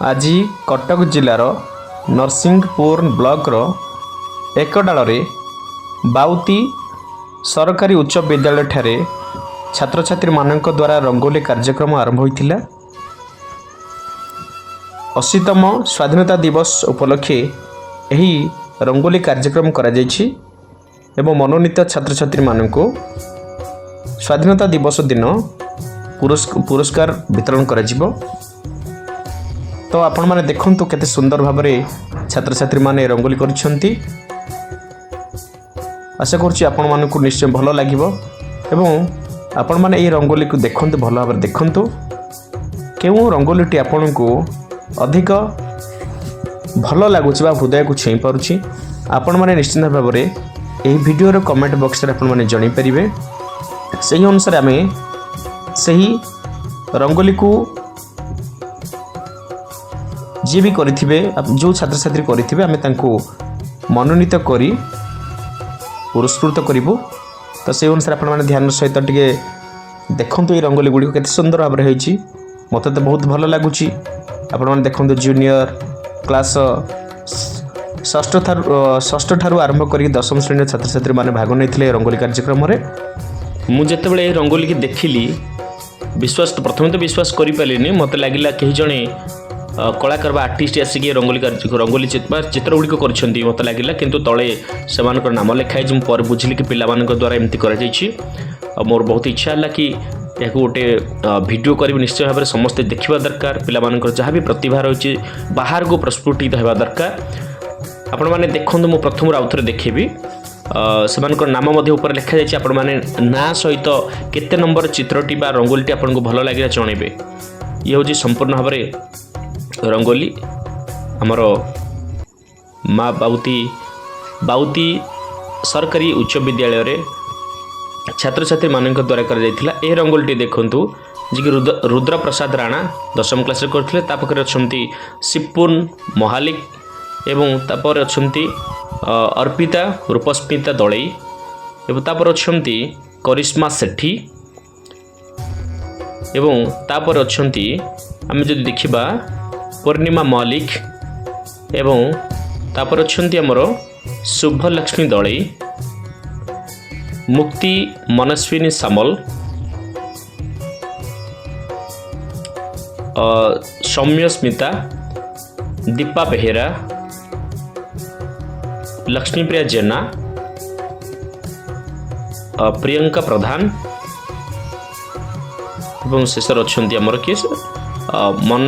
आज कटक जिलार नरसिंहपुर ब्लॉक एकडाल बाउती सरकारी उच्च विद्यालय ठारे छात्र छात्री मानक द्वारा रंगोली कार्यक्रम आरंभ होइथिला। 80तम स्वाधीनता दिवस उपलक्षे यही रंगोली कार्यक्रम करा जायछि एवं मनोनीत छात्र छात्री मानक स्वाधीनता दिवस दिन पुरस्कार वितरण करा जिवो। तो आपण माने देखंतु केते सुंदर भाव में छात्र छात्री माने रंगोली करिसेंती। आशा करुच्ची आपण मानकु निश्चय भल लागिवो एवं आपण माने ए रंगोली को देखंतु भल भाव में देखंतु केउ रंगोलीटी आपण को अधिक भल लगुच हृदय को छुई पारुछि। आपण माने निश्चित भाव में एही वीडियो रो कमेंट बॉक्स रे आपण माने जणि परिबे। सही अनुसार आमे सही रंगोली को जी भी करिथिबे जो छात्र छात्री करिथिबे आमे तांको मनोनीत करी पुरस्कृत करिवो। तो से अनुसार आपण माने ध्यान सहित टिके देखंतु ए रंगोली गुडी केते सुंदर भाव रे होईछि। मते तो बहुत भल लागुछि। आपण माने देखंतु जूनियर क्लास षष्ठ ठारू आरंभ करी 10म श्रेणी छात्र छात्री माने भाग नैथिले रंगोली कार्यक्रम रे। मु जेतेबेले ए रंगोली की देखिली विश्वास तो प्रथम तो विश्वास करि पालिनी। मते लागिला केही जणे कलाकार बा आर्टिस्ट आसिक रंगोली चित्र गुड़िक कर मत लगे किंतु तले से नाम लिखाई मुझे बुझिली कि पिला द्वारा एमती कर मोर बहुत इच्छा है कि यह गोटे वीडियो करी निश्चय भाव में समस्ते देखा दरकार। पिला जहाँ भी प्रतिभा रही बाहर को प्रस्फुटित होगा दरकार। आपण मैंने देखो मु प्रथम आउ थे देखेबी से नाम ऊपर लिखा जाए। आपण मैंने ना सहित केते नंबर चित्रटी बा रंगोलीटी आपन को भल लगे जनइबे। ये हूँ संपूर्ण भाव में रंगोली आमर माँ बाउती सरकारी उच्च विद्यालय रे छात्र छात्री मान द्वारा कर रंगोली देखु जी रुद्र प्रसाद राणा 10म क्लास करते। तापर अच्छा सिपुन महालिक एवं तापर अच्छा अर्पिता रूपस्मिता दलई एवं तापर अच्छा करिश्मा सेठी एवं तापर अच्छा आम जो देखा पूर्णिमा मलिक एवं तापर अच्छा आमर शुभलक्ष्मी दलई मुक्ति मनस्विनी सामल सौम्य स्मिता दीपा बेहेरा लक्ष्मीप्रिया जेना प्रियंका प्रधान एवं शेषर अच्छा आमर किए मन